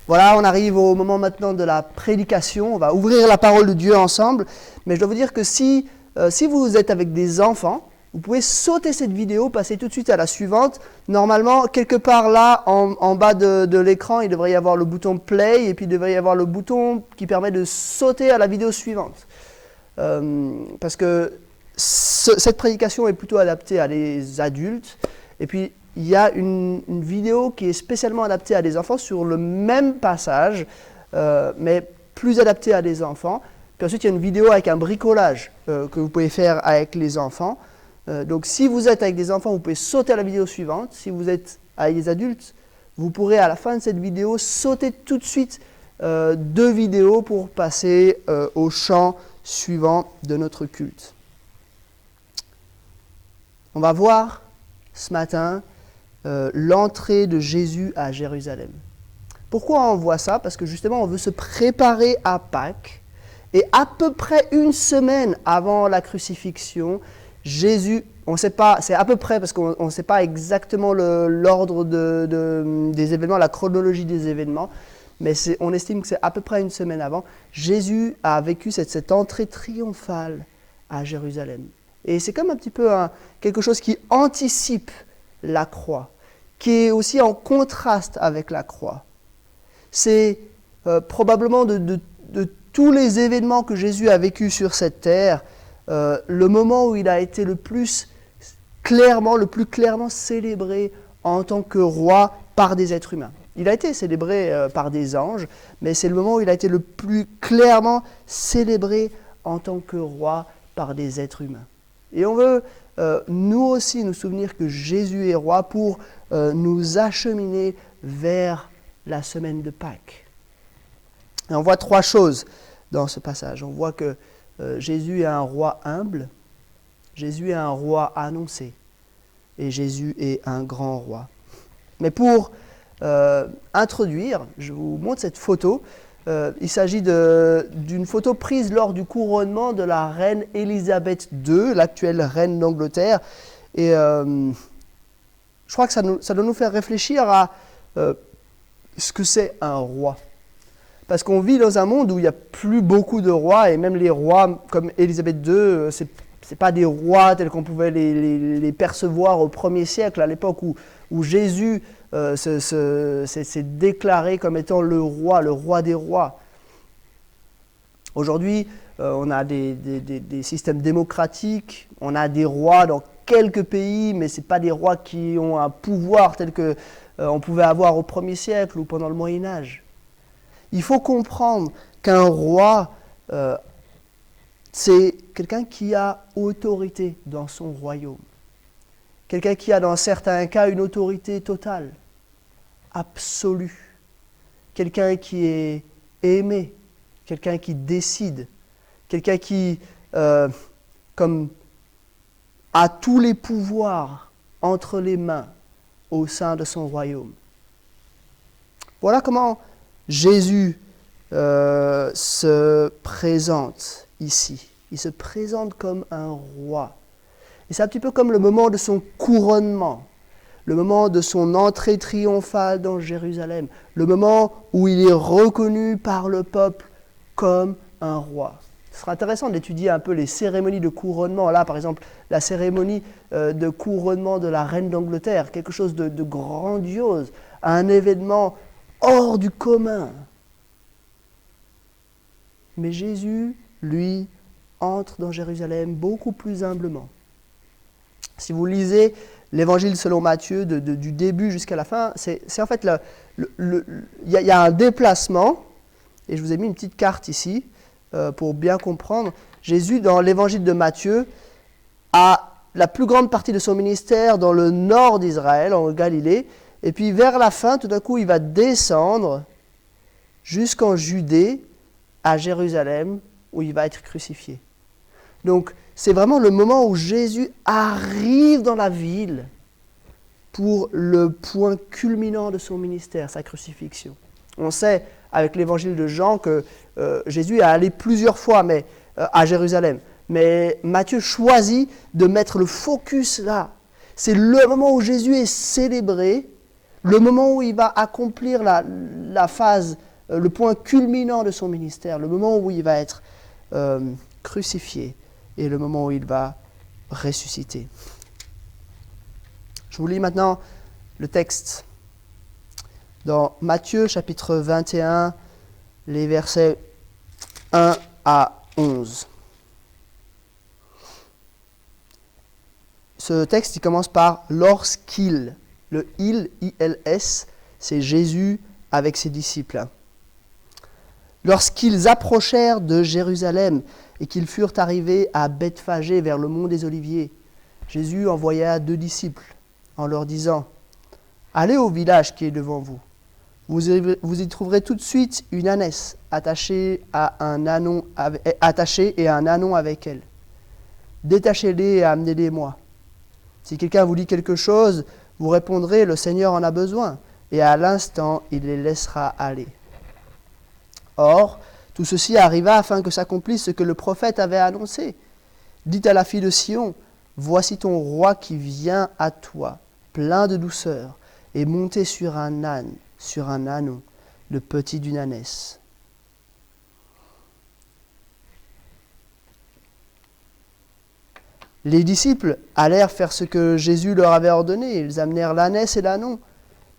Voilà, on arrive au moment maintenant de la prédication. On va ouvrir la parole de Dieu ensemble. Mais je dois vous dire que si vous êtes avec des enfants, vous pouvez sauter cette vidéo, passer tout de suite à la suivante. Normalement, quelque part là, en bas de l'écran, il devrait y avoir le bouton play et puis il devrait y avoir le bouton qui permet de sauter à la vidéo suivante. Parce que cette prédication est plutôt adaptée à des adultes. Et puis, il y a une vidéo qui est spécialement adaptée à des enfants sur le même passage, mais plus adaptée à des enfants. Puis ensuite, il y a une vidéo avec un bricolage que vous pouvez faire avec les enfants. Donc, si vous êtes avec des enfants, vous pouvez sauter à la vidéo suivante. Si vous êtes avec des adultes, vous pourrez, à la fin de cette vidéo, sauter tout de suite 2 vidéos pour passer au chant suivant de notre culte. On va voir ce matin l'entrée de Jésus à Jérusalem. Pourquoi on voit ça? Parce que justement, on veut se préparer à Pâques. Et à peu près une semaine avant la crucifixion, Jésus, on ne sait pas, c'est à peu près parce qu'on ne sait pas exactement l'ordre des événements, la chronologie des événements, mais on estime que c'est à peu près une semaine avant, Jésus a vécu cette entrée triomphale à Jérusalem. Et c'est comme un petit peu quelque chose qui anticipe la croix, qui est aussi en contraste avec la croix. C'est probablement de tous les événements que Jésus a vécus sur cette terre, le moment où il a été le plus clairement célébré en tant que roi par des êtres humains. Il a été célébré par des anges, mais c'est le moment où il a été le plus clairement célébré en tant que roi par des êtres humains. Et on veut nous aussi nous souvenir que Jésus est roi pour nous acheminer vers la semaine de Pâques. Et on voit 3 choses dans ce passage. On voit que Jésus est un roi humble, Jésus est un roi annoncé, et Jésus est un grand roi. Mais pour introduire, je vous montre cette photo. Il s'agit d'une photo prise lors du couronnement de la reine Élisabeth II, l'actuelle reine d'Angleterre. Et je crois que ça doit nous faire réfléchir à ce que c'est un roi. Parce qu'on vit dans un monde où il n'y a plus beaucoup de rois, et même les rois comme Élisabeth II, c'est pas des rois tels qu'on pouvait les percevoir au 1er siècle, à l'époque où Jésus s'est déclaré comme étant le roi des rois. Aujourd'hui, on a des systèmes démocratiques, on a des rois dans quelques pays, mais ce n'est pas des rois qui ont un pouvoir tel qu'on pouvait avoir au 1er siècle ou pendant le Moyen-Âge. Il faut comprendre qu'un roi, c'est quelqu'un qui a autorité dans son royaume. Quelqu'un qui a dans certains cas une autorité totale, absolue. Quelqu'un qui est aimé, quelqu'un qui décide, quelqu'un qui a tous les pouvoirs entre les mains au sein de son royaume. Voilà comment Jésus se présente ici. Il se présente comme un roi. Et c'est un petit peu comme le moment de son couronnement, le moment de son entrée triomphale dans Jérusalem, le moment où il est reconnu par le peuple comme un roi. Ce sera intéressant d'étudier un peu les cérémonies de couronnement. Là, par exemple, la cérémonie de couronnement de la reine d'Angleterre, quelque chose de grandiose, un événement hors du commun. Mais Jésus, lui, entre dans Jérusalem beaucoup plus humblement. Si vous lisez l'Évangile selon Matthieu, du début jusqu'à la fin, c'est en fait, il y a un déplacement, et je vous ai mis une petite carte ici, pour bien comprendre. Jésus, dans l'Évangile de Matthieu, a la plus grande partie de son ministère dans le nord d'Israël, en Galilée, et puis vers la fin, tout d'un coup, il va descendre jusqu'en Judée, à Jérusalem, où il va être crucifié. Donc, c'est vraiment le moment où Jésus arrive dans la ville pour le point culminant de son ministère, sa crucifixion. On sait, avec l'évangile de Jean, que Jésus est allé plusieurs fois à Jérusalem. Mais Matthieu choisit de mettre le focus là. C'est le moment où Jésus est célébré, le moment où il va accomplir la la phase, le point culminant de son ministère, le moment où il va être crucifié et le moment où il va ressusciter. Je vous lis maintenant le texte dans Matthieu chapitre 21, les versets 1 à 11. Ce texte, il commence par « lorsqu'il ». Le « il », I-L-S, c'est Jésus avec ses disciples. Lorsqu'ils approchèrent de Jérusalem et qu'ils furent arrivés à Bethphagée vers le mont des Oliviers, Jésus envoya 2 disciples en leur disant « Allez au village qui est devant vous. Vous y trouverez tout de suite une ânesse attachée et un ânon avec elle. Détachez-les et amenez-les-moi. Si quelqu'un vous dit quelque chose, vous répondrez, le Seigneur en a besoin, et à l'instant, il les laissera aller. » Or, tout ceci arriva afin que s'accomplisse ce que le prophète avait annoncé. Dites à la fille de Sion, voici ton roi qui vient à toi, plein de douceur, et monté sur un âne, sur un ânon, le petit d'une ânesse. Les disciples allèrent faire ce que Jésus leur avait ordonné. Ils amenèrent l'ânesse et l'ânon,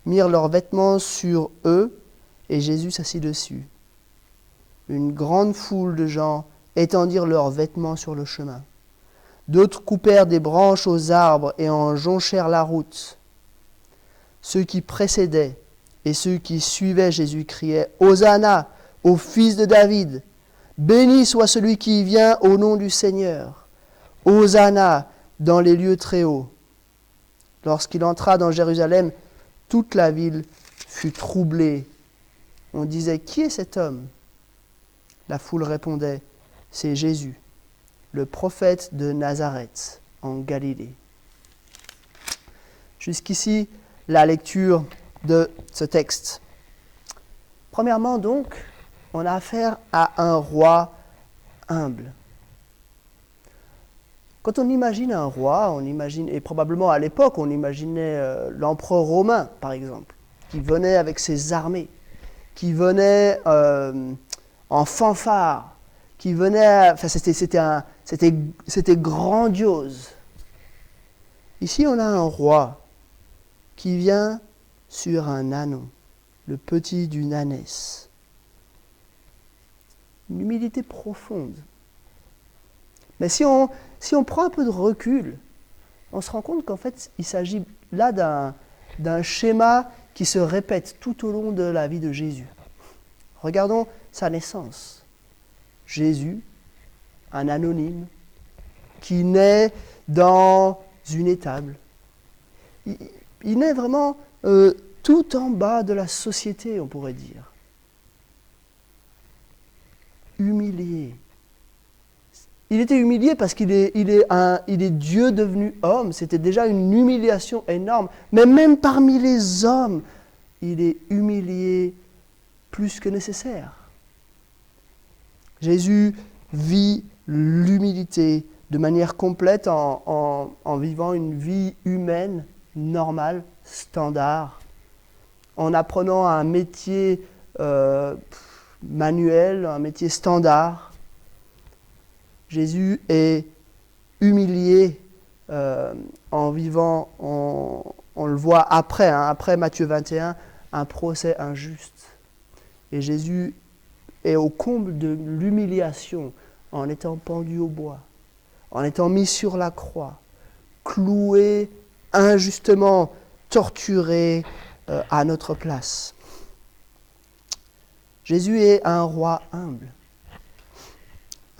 mirent leurs vêtements sur eux, et Jésus s'assit dessus. Une grande foule de gens étendirent leurs vêtements sur le chemin. D'autres coupèrent des branches aux arbres et en jonchèrent la route. Ceux qui précédaient et ceux qui suivaient Jésus criaient « Hosanna, au fils de David ! Béni soit celui qui vient au nom du Seigneur ! Hosanna dans les lieux très hauts !» Lorsqu'il entra dans Jérusalem, toute la ville fut troublée. On disait « Qui est cet homme ?» La foule répondait « C'est Jésus, le prophète de Nazareth, en Galilée. » Jusqu'ici, la lecture de ce texte. Premièrement, donc, on a affaire à un roi humble. Quand on imagine un roi, on imagine, et probablement à l'époque, on imaginait l'empereur romain, par exemple, qui venait avec ses armées, qui venait en fanfare, qui venait, enfin c'était grandiose. Ici, on a un roi qui vient sur un ânon, le petit d'une ânesse. Une humilité profonde. Mais si on prend un peu de recul, on se rend compte qu'en fait, il s'agit là d'un schéma qui se répète tout au long de la vie de Jésus. Regardons sa naissance. Jésus, un anonyme, qui naît dans une étable. Il naît vraiment tout en bas de la société, on pourrait dire. Humilié. Il était humilié parce qu'il est Dieu devenu homme. C'était déjà une humiliation énorme. Mais même parmi les hommes, il est humilié plus que nécessaire. Jésus vit l'humilité de manière complète en vivant une vie humaine, normale, standard, en apprenant un métier manuel, un métier standard. Jésus est humilié en vivant, on le voit après Matthieu 21, un procès injuste. Et Jésus est au comble de l'humiliation en étant pendu au bois, en étant mis sur la croix, cloué injustement, torturé à notre place. Jésus est un roi humble.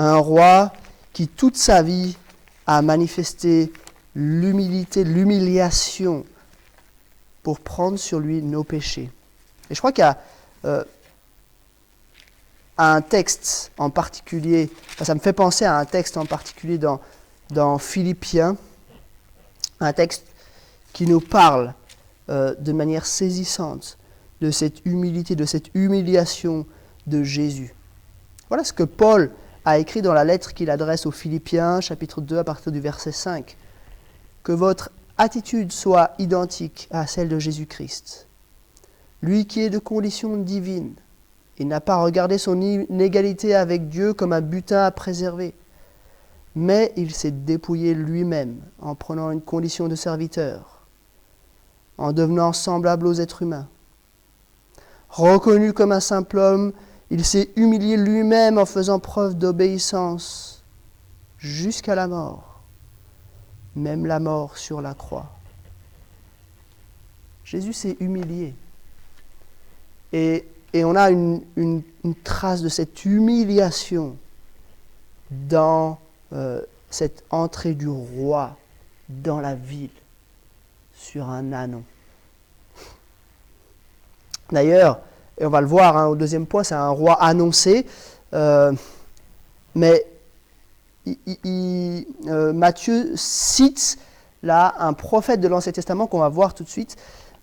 Un roi qui, toute sa vie, a manifesté l'humilité, l'humiliation pour prendre sur lui nos péchés. Et je crois qu'il y a un texte en particulier, ça me fait penser à un texte en particulier dans Philippiens, un texte qui nous parle de manière saisissante de cette humilité, de cette humiliation de Jésus. Voilà ce que Paul a écrit dans la lettre qu'il adresse aux Philippiens, chapitre 2, à partir du verset 5. Que votre attitude soit identique à celle de Jésus-Christ. lui qui est de condition divine. Il n'a pas regardé son inégalité avec Dieu comme un butin à préserver, mais il s'est dépouillé lui-même en prenant une condition de serviteur, en devenant semblable aux êtres humains. Reconnu comme un simple homme, il s'est humilié lui-même en faisant preuve d'obéissance jusqu'à la mort, même la mort sur la croix. Jésus s'est humilié. Et on a une trace de cette humiliation dans cette entrée du roi dans la ville sur un ânon. D'ailleurs, et on va le voir au deuxième point, c'est un roi annoncé, mais Matthieu cite là un prophète de l'Ancien Testament qu'on va voir tout de suite,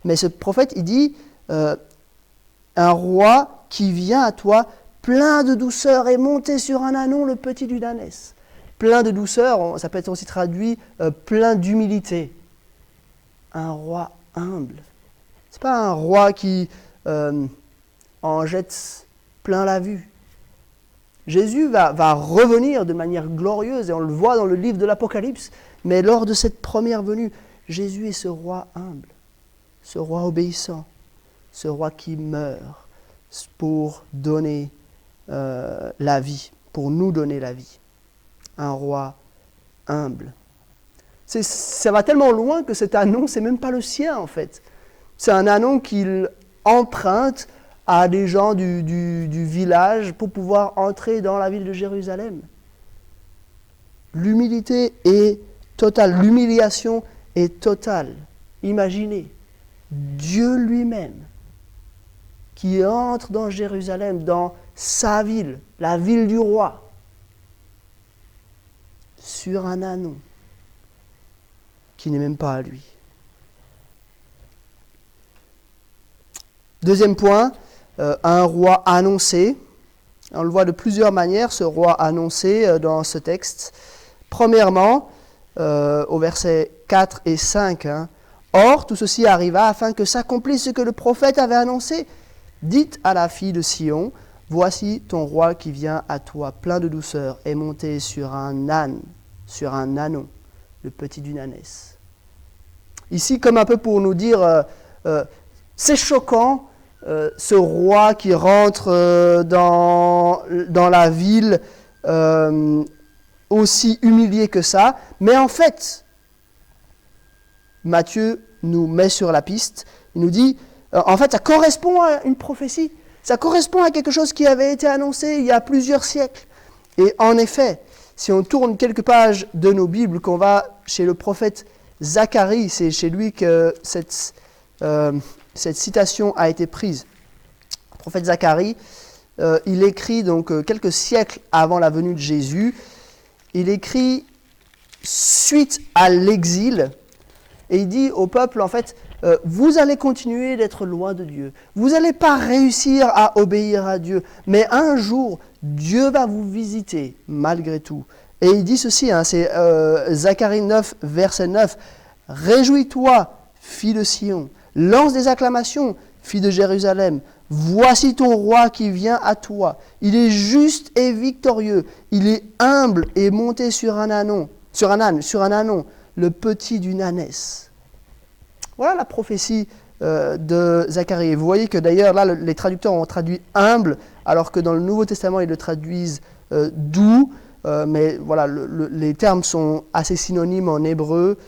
mais ce prophète, il dit un roi qui vient à toi plein de douceur et monté sur un ânon, le petit d'une ânesse. Plein de douceur, ça peut être aussi traduit plein d'humilité. Un roi humble. Ce n'est pas un roi qui en jette plein la vue. Jésus va revenir de manière glorieuse, et on le voit dans le livre de l'Apocalypse, mais lors de cette première venue, Jésus est ce roi humble, ce roi obéissant, ce roi qui meurt pour donner la vie, pour nous donner la vie. Un roi humble. Ça va tellement loin que cet ânon, c'est même pas le sien en fait. C'est un ânon qu'il emprunte à des gens du village pour pouvoir entrer dans la ville de Jérusalem. L'humilité est totale, l'humiliation est totale. Imaginez, Dieu lui-même qui entre dans Jérusalem, dans sa ville, la ville du roi, sur un ânon qui n'est même pas à lui. Deuxième point, un roi annoncé. On le voit de plusieurs manières, ce roi annoncé dans ce texte. Premièrement, au verset 4 et 5, Or, tout ceci arriva afin que s'accomplisse ce que le prophète avait annoncé. Dites à la fille de Sion, voici ton roi qui vient à toi, plein de douceur, est monté sur un âne, sur un ânon, le petit d'une ânesse. Ici, comme un peu pour nous dire, c'est choquant, ce roi qui rentre dans la ville aussi humilié que ça, mais en fait, Matthieu nous met sur la piste, il nous dit, en fait, ça correspond à une prophétie, ça correspond à quelque chose qui avait été annoncé il y a plusieurs siècles. Et en effet, si on tourne quelques pages de nos Bibles, qu'on va chez le prophète Zacharie, c'est chez lui que cette citation a été prise. Le prophète Zacharie, il écrit donc quelques siècles avant la venue de Jésus, il écrit suite à l'exil, et il dit au peuple, en fait, vous allez continuer d'être loin de Dieu. Vous n'allez pas réussir à obéir à Dieu. Mais un jour, Dieu va vous visiter, malgré tout. Et il dit ceci, c'est Zacharie 9, verset 9. « Réjouis-toi, fille de Sion. Lance des acclamations, fille de Jérusalem. Voici ton roi qui vient à toi. Il est juste et victorieux. Il est humble et monté sur un ânon, le petit d'une ânesse. » Voilà la prophétie de Zacharie. Et vous voyez que d'ailleurs, là, les traducteurs ont traduit « humble », alors que dans le Nouveau Testament, ils le traduisent « doux ». Mais voilà, les termes sont assez synonymes en hébreu,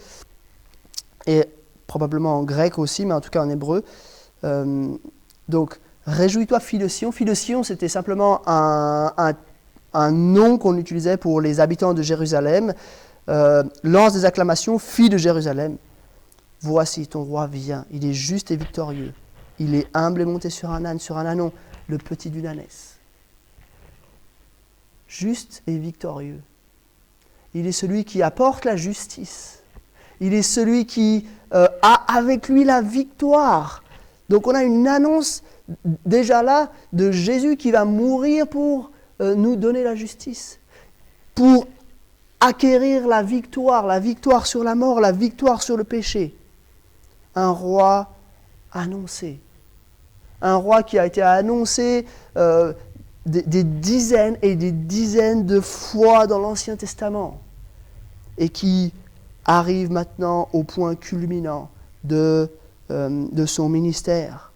et probablement en grec aussi, mais en tout cas en hébreu. Donc, réjouis-toi, fille de Sion. Fille de Sion, c'était simplement un nom qu'on utilisait pour les habitants de Jérusalem. Lance des acclamations, fille de Jérusalem. Voici, ton roi vient, il est juste et victorieux. Il est humble et monté sur un âne, sur un ânon, le petit d'une ânesse. Juste et victorieux. Il est celui qui apporte la justice. Il est celui qui a avec lui la victoire. Donc on a une annonce déjà là de Jésus qui va mourir pour nous donner la justice. Pour acquérir la victoire sur la mort, la victoire sur le péché. Un roi annoncé. un roi qui a été annoncé des dizaines et des dizaines de fois dans l'Ancien Testament et qui arrive maintenant au point culminant de son ministère.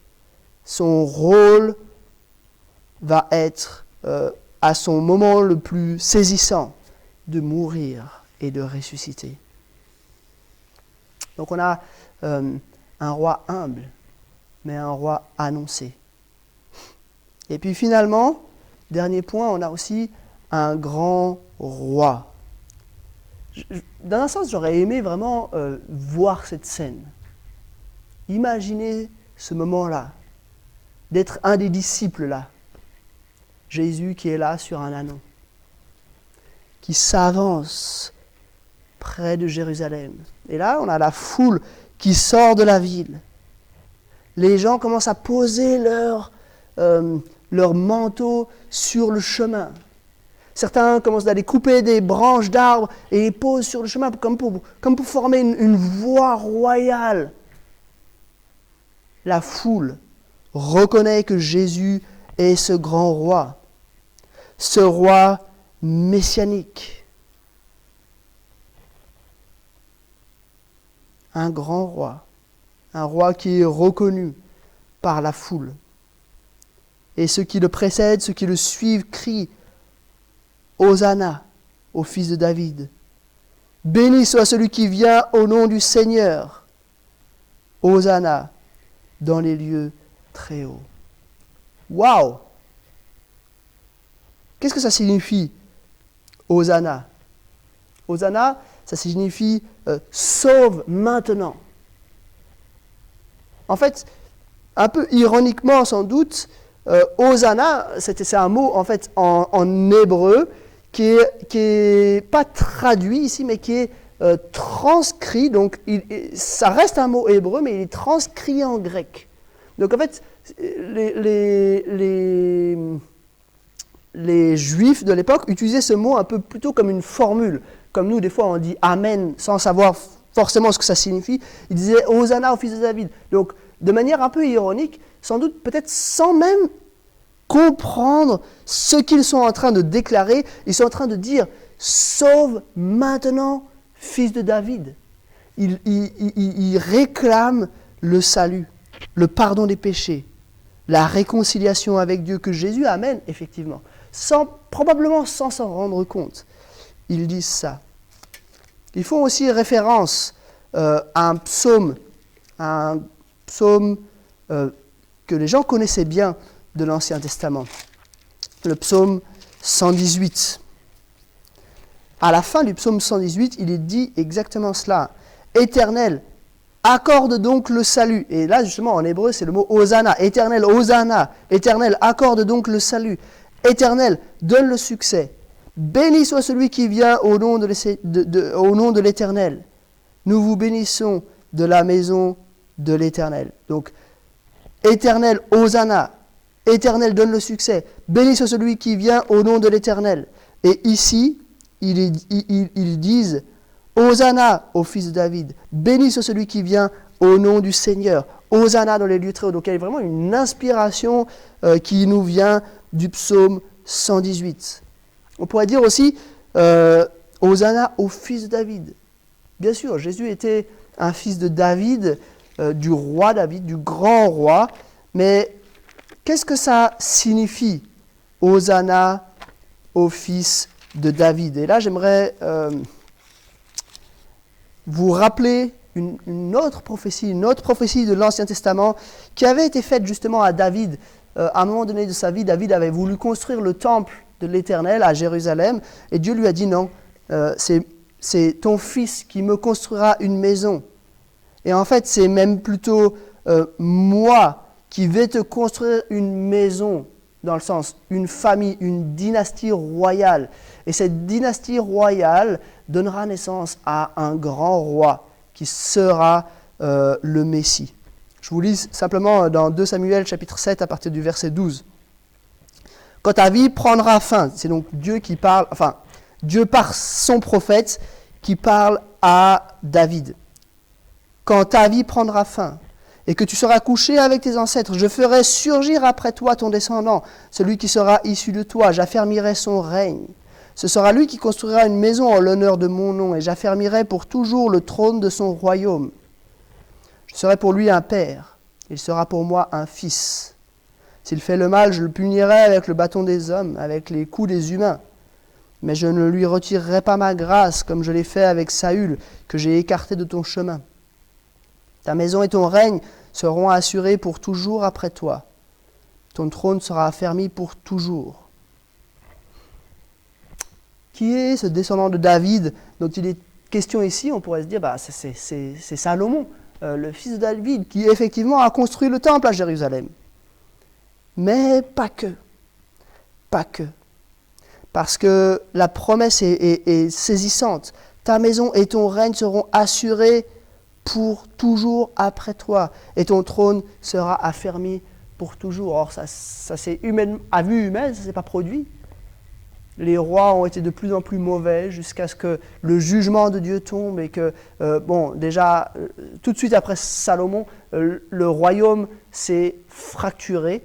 Son rôle va être, à son moment le plus saisissant, de mourir et de ressusciter. Donc on a un roi humble, mais un roi annoncé. Et puis finalement, dernier point, on a aussi un grand roi. Dans un sens, j'aurais aimé vraiment voir cette scène. Imaginez ce moment-là, d'être un des disciples là. Jésus qui est là sur un ânon, qui s'avance près de Jérusalem. Et là, on a la foule qui sort de la ville. Les gens commencent à poser leur manteau sur le chemin. Certains commencent à aller couper des branches d'arbres et les posent sur le chemin comme pour former une voie royale. La foule reconnaît que Jésus est ce grand roi, ce roi messianique. Un grand roi, un roi qui est reconnu par la foule. Et ceux qui le précèdent, ceux qui le suivent, crient « Hosanna au fils de David ! Béni soit celui qui vient au nom du Seigneur ! Hosanna dans les lieux très hauts. » Waouh! Qu'est-ce que ça signifie, Hosanna? Hosanna, ça signifie sauve maintenant. En fait, un peu ironiquement sans doute, Hosanna, c'est un mot en fait en hébreu qui est pas traduit ici, mais qui est transcrit. Donc, ça reste un mot hébreu, mais il est transcrit en grec. Donc, en fait, les Juifs de l'époque utilisaient ce mot un peu plutôt comme une formule. Comme nous, des fois, on dit « Amen » sans savoir forcément ce que ça signifie. Ils disaient « Hosanna au fils de David ». Donc, de manière un peu ironique, sans doute peut-être sans même comprendre ce qu'ils sont en train de déclarer, ils sont en train de dire « Sauve maintenant, fils de David ». Ils réclament le salut, le pardon des péchés, la réconciliation avec Dieu que Jésus amène, effectivement, probablement sans s'en rendre compte. Ils disent ça. Ils font aussi référence à un psaume que les gens connaissaient bien de l'Ancien Testament, le psaume 118. À la fin du psaume 118, il est dit exactement cela. « Éternel, accorde donc le salut. » Et là, justement, en hébreu, c'est le mot « Hosanna ». « Éternel, Hosanna ». « Éternel, accorde donc le salut. »« Éternel, donne le succès. » « Béni soit celui qui vient au nom de l'Éternel. Nous vous bénissons de la maison de l'Éternel. » Donc, Éternel, Hosanna. Éternel, donne le succès. Béni soit celui qui vient au nom de l'Éternel. Et ici, ils disent Hosanna au fils de David. Béni soit celui qui vient au nom du Seigneur. Hosanna dans les lieux très hauts. Donc, il y a vraiment une inspiration qui nous vient du psaume 118. On pourrait dire aussi Hosanna au fils de David. Bien sûr, Jésus était un fils de David, du roi David, du grand roi. Mais qu'est-ce que ça signifie, Hosanna au fils de David? Et là, j'aimerais vous rappeler une autre prophétie de l'Ancien Testament qui avait été faite justement à David. À un moment donné de sa vie, David avait voulu construire le temple de l'Éternel à Jérusalem, et Dieu lui a dit non, c'est ton fils qui me construira une maison. Et en fait, c'est même plutôt moi qui vais te construire une maison, dans le sens, une famille, une dynastie royale. Et cette dynastie royale donnera naissance à un grand roi qui sera le Messie. Je vous lis simplement dans 2 Samuel chapitre 7 à partir du verset 12. Quand ta vie prendra fin, c'est donc Dieu qui parle, enfin, Dieu par son prophète qui parle à David. Quand ta vie prendra fin et que tu seras couché avec tes ancêtres. Je ferai surgir après toi ton descendant, celui qui sera issu de toi. J'affermirai son règne. Ce sera lui qui construira une maison en l'honneur de mon nom, et j'affermirai pour toujours le trône de son royaume. Je serai pour lui un père, il sera pour moi un fils. S'il fait le mal, je le punirai avec le bâton des hommes, avec les coups des humains. Mais je ne lui retirerai pas ma grâce, comme je l'ai fait avec Saül, que j'ai écarté de ton chemin. Ta maison et ton règne seront assurés pour toujours après toi. Ton trône sera affermi pour toujours. Qui est ce descendant de David dont il est question ici? On pourrait se dire, c'est Salomon, le fils de David, qui effectivement a construit le temple à Jérusalem. Mais pas que. Pas que. Parce que la promesse est saisissante. Ta maison et ton règne seront assurés pour toujours après toi. Et ton trône sera affermi pour toujours. Or, ça c'est à vue humaine, ça ne s'est pas produit. Les rois ont été de plus en plus mauvais jusqu'à ce que le jugement de Dieu tombe et que, tout de suite après Salomon, le royaume s'est fracturé.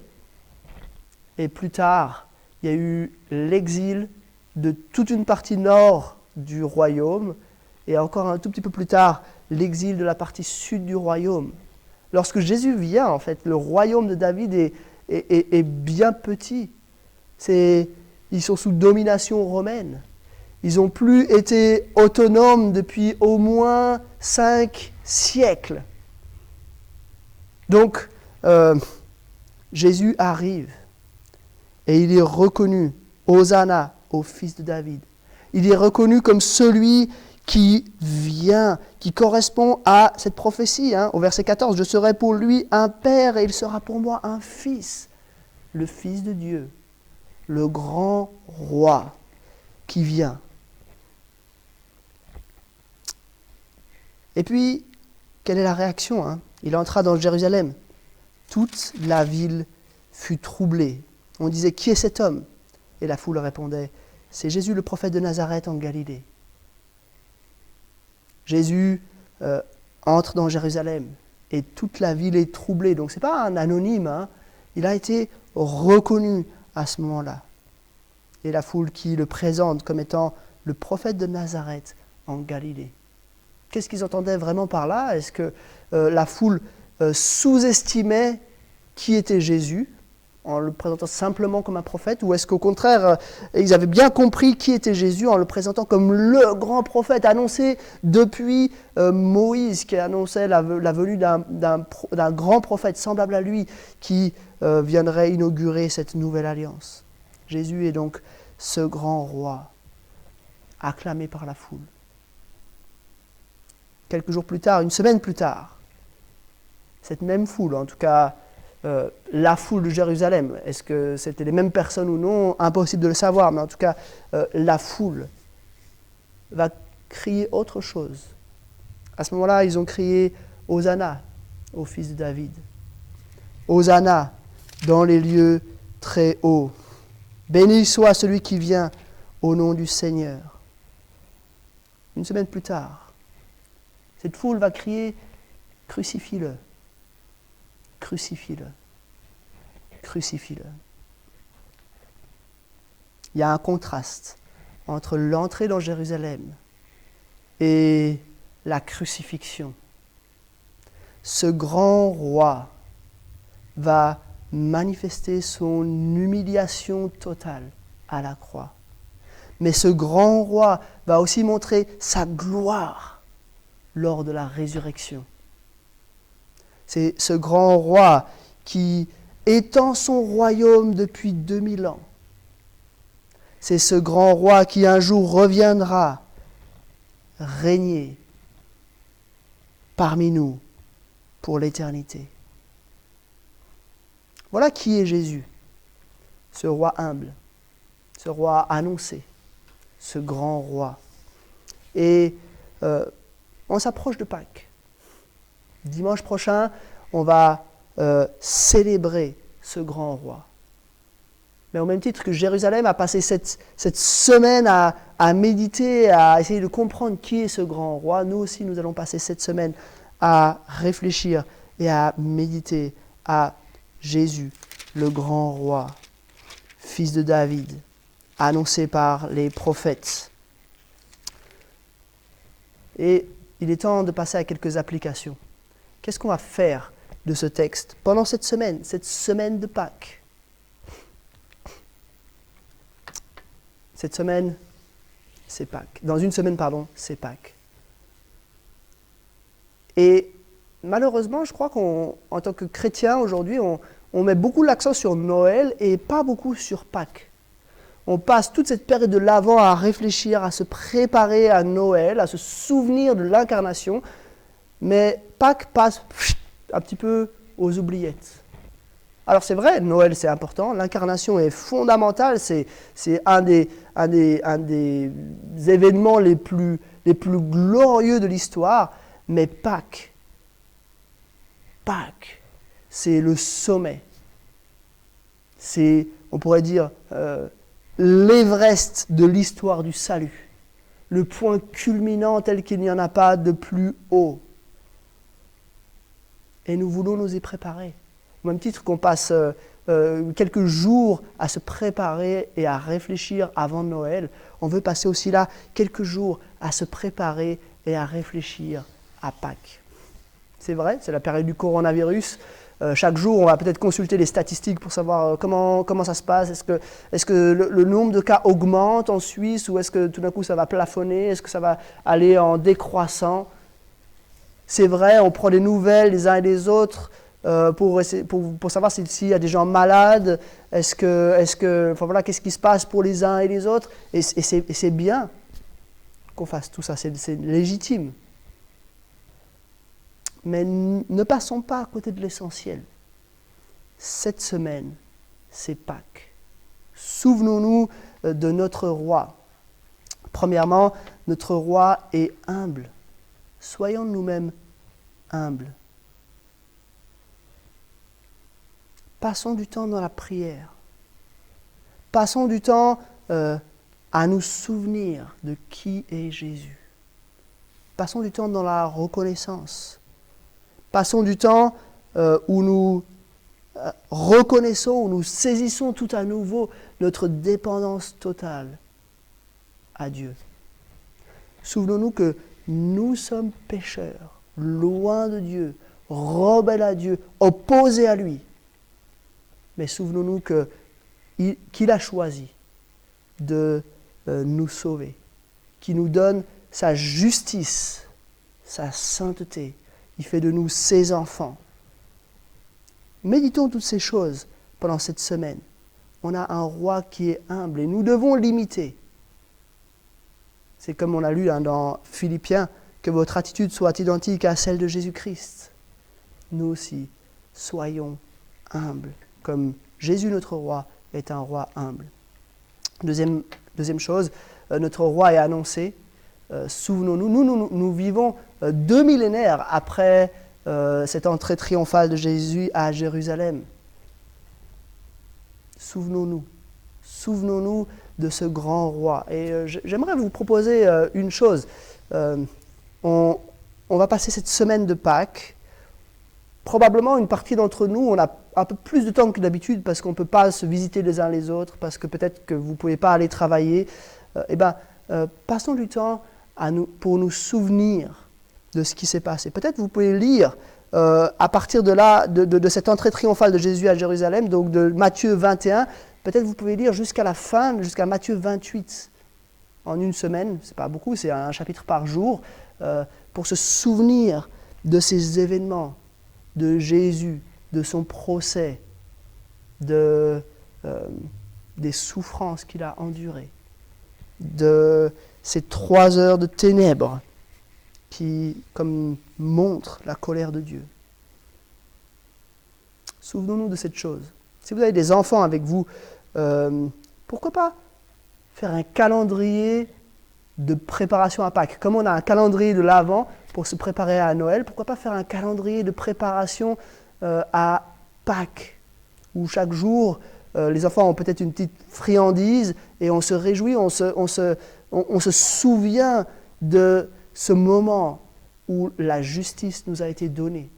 Et plus tard, il y a eu l'exil de toute une partie nord du royaume et encore un tout petit peu plus tard, l'exil de la partie sud du royaume. Lorsque Jésus vient, en fait, le royaume de David est bien petit. Ils sont sous domination romaine. Ils n'ont plus été autonomes depuis au moins 5 siècles. Donc, Jésus arrive. Et il est reconnu, Hosanna, au fils de David. Il est reconnu comme celui qui vient, qui correspond à cette prophétie. Au verset 14, « Je serai pour lui un père et il sera pour moi un fils. » Le fils de Dieu, le grand roi qui vient. Et puis, quelle est la réaction? Il entra dans Jérusalem. Toute la ville fut troublée. On disait, qui est cet homme? Et la foule répondait, c'est Jésus le prophète de Nazareth en Galilée. Jésus entre dans Jérusalem et toute la ville est troublée. Donc ce n'est pas un anonyme, il a été reconnu à ce moment-là. Et la foule qui le présente comme étant le prophète de Nazareth en Galilée. Qu'est-ce qu'ils entendaient vraiment par là? Est-ce que la foule sous-estimait qui était Jésus en le présentant simplement comme un prophète, ou est-ce qu'au contraire, ils avaient bien compris qui était Jésus en le présentant comme le grand prophète annoncé depuis Moïse, qui annonçait la venue d'un grand prophète semblable à lui, qui viendrait inaugurer cette nouvelle alliance. Jésus est donc ce grand roi, acclamé par la foule. Quelques jours plus tard, une semaine plus tard, cette même foule, en tout cas, la foule de Jérusalem, est-ce que c'était les mêmes personnes ou non? Impossible de le savoir, mais en tout cas, la foule va crier autre chose. À ce moment-là, ils ont crié « Hosanna » au fils de David. « Hosanna dans les lieux très hauts. Béni soit celui qui vient au nom du Seigneur. » Une semaine plus tard, cette foule va crier « Crucifie-le ». Crucifie-le. Crucifie-le. Il y a un contraste entre l'entrée dans Jérusalem et la crucifixion. Ce grand roi va manifester son humiliation totale à la croix. Mais ce grand roi va aussi montrer sa gloire lors de la résurrection. C'est ce grand roi qui étend son royaume depuis 2000 ans. C'est ce grand roi qui un jour reviendra régner parmi nous pour l'éternité. Voilà qui est Jésus, ce roi humble, ce roi annoncé, ce grand roi. Et on s'approche de Pâques. Dimanche prochain, on va célébrer ce grand roi. Mais au même titre que Jérusalem a passé cette semaine à méditer, à essayer de comprendre qui est ce grand roi, nous aussi nous allons passer cette semaine à réfléchir et à méditer à Jésus, le grand roi, fils de David, annoncé par les prophètes. Et il est temps de passer à quelques applications. Qu'est-ce qu'on va faire de ce texte pendant cette semaine de Pâques? Cette semaine, c'est Pâques. Dans une semaine, c'est Pâques. Et malheureusement, je crois qu'en tant que chrétien aujourd'hui, on met beaucoup l'accent sur Noël et pas beaucoup sur Pâques. On passe toute cette période de l'Avent à réfléchir, à se préparer à Noël, à se souvenir de l'incarnation, mais Pâques passe un petit peu aux oubliettes. Alors c'est vrai, Noël c'est important, l'incarnation est fondamentale, c'est un des événements les plus glorieux de l'histoire, mais Pâques, c'est le sommet. C'est, on pourrait dire, l'Everest de l'histoire du salut. Le point culminant tel qu'il n'y en a pas de plus haut. Et nous voulons nous y préparer. Au même titre qu'on passe quelques jours à se préparer et à réfléchir avant Noël, on veut passer aussi là quelques jours à se préparer et à réfléchir à Pâques. C'est vrai, c'est la période du coronavirus. Chaque jour, on va peut-être consulter les statistiques pour savoir comment ça se passe. Est-ce que le nombre de cas augmente en Suisse ou est-ce que tout d'un coup ça va plafonner? Est-ce que ça va aller en décroissant? C'est vrai, on prend des nouvelles les uns et les autres pour savoir s'il y a des gens malades. Qu'est-ce qui se passe pour les uns et les autres? Et c'est bien qu'on fasse tout ça, c'est légitime. Mais ne passons pas à côté de l'essentiel. Cette semaine, c'est Pâques. Souvenons-nous de notre roi. Premièrement, notre roi est humble. Soyons nous-mêmes humbles. Passons du temps dans la prière. Passons du temps à nous souvenir de qui est Jésus. Passons du temps dans la reconnaissance. Passons du temps où nous reconnaissons, où nous saisissons tout à nouveau notre dépendance totale à Dieu. Souvenons-nous que nous sommes pécheurs, loin de Dieu, rebelles à Dieu, opposés à lui. Mais souvenons-nous qu'il a choisi de nous sauver, qu'il nous donne sa justice, sa sainteté. Il fait de nous ses enfants. Méditons toutes ces choses pendant cette semaine. On a un roi qui est humble et nous devons l'imiter. C'est comme on a lu dans Philippiens, que votre attitude soit identique à celle de Jésus-Christ. Nous aussi, soyons humbles, comme Jésus notre roi est un roi humble. Deuxième chose, notre roi est annoncé. Souvenons-nous, nous vivons 2 millénaires après cette entrée triomphale de Jésus à Jérusalem. Souvenons-nous de ce grand roi. Et j'aimerais vous proposer une chose. On va passer cette semaine de Pâques. Probablement, une partie d'entre nous, on a un peu plus de temps que d'habitude parce qu'on ne peut pas se visiter les uns les autres, parce que peut-être que vous ne pouvez pas aller travailler. Passons du temps pour nous souvenir de ce qui s'est passé. Peut-être vous pouvez lire à partir de là, de cette entrée triomphale de Jésus à Jérusalem, donc de Matthieu 21, peut-être vous pouvez lire jusqu'à la fin, jusqu'à Matthieu 28, en une semaine. Ce n'est pas beaucoup, c'est un chapitre par jour, pour se souvenir de ces événements, de Jésus, de son procès, des souffrances qu'il a endurées, de ces 3 heures de ténèbres qui, comme montrent la colère de Dieu. Souvenons-nous de cette chose. Si vous avez des enfants avec vous, pourquoi pas faire un calendrier de préparation à Pâques? Comme on a un calendrier de l'Avent pour se préparer à Noël, pourquoi pas faire un calendrier de préparation à Pâques, où chaque jour, les enfants ont peut-être une petite friandise et on se réjouit, on se souvient de ce moment où la justice nous a été donnée.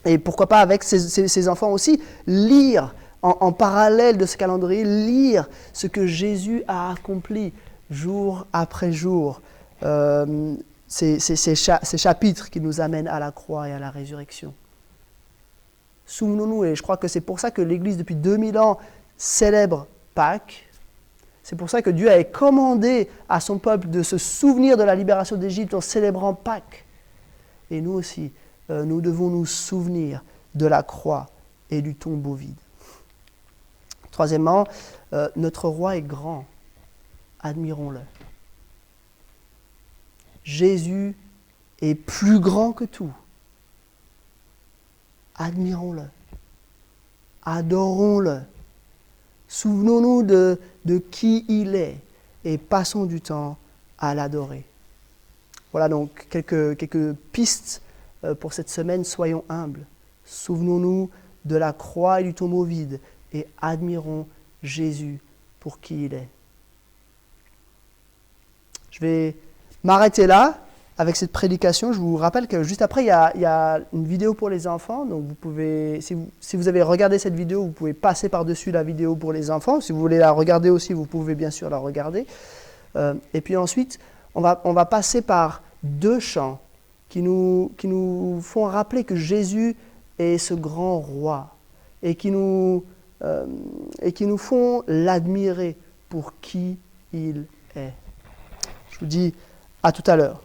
Et pourquoi pas avec ses enfants aussi, lire en parallèle de ce calendrier, lire ce que Jésus a accompli jour après jour. Ces chapitres qui nous amènent à la croix et à la résurrection. Souvenons-nous, et je crois que c'est pour ça que l'Église depuis 2000 ans célèbre Pâques. C'est pour ça que Dieu a commandé à son peuple de se souvenir de la libération d'Égypte en célébrant Pâques. Et nous aussi, nous devons nous souvenir de la croix et du tombeau vide. Troisièmement, notre roi est grand. Admirons-le. Jésus est plus grand que tout. Admirons-le. Adorons-le. Souvenons-nous de qui il est et passons du temps à l'adorer. Voilà donc quelques pistes pour cette semaine. Soyons humbles. Souvenons-nous de la croix et du tombeau vide et admirons Jésus pour qui il est. Je vais m'arrêter là avec cette prédication. Je vous rappelle que juste après, il y a une vidéo pour les enfants. Donc vous pouvez, si vous avez regardé cette vidéo, vous pouvez passer par-dessus la vidéo pour les enfants. Si vous voulez la regarder aussi, vous pouvez bien sûr la regarder. Et puis ensuite, on va passer par 2 chants qui nous font rappeler que Jésus est ce grand roi et qui nous font l'admirer pour qui il est. Je vous dis à tout à l'heure.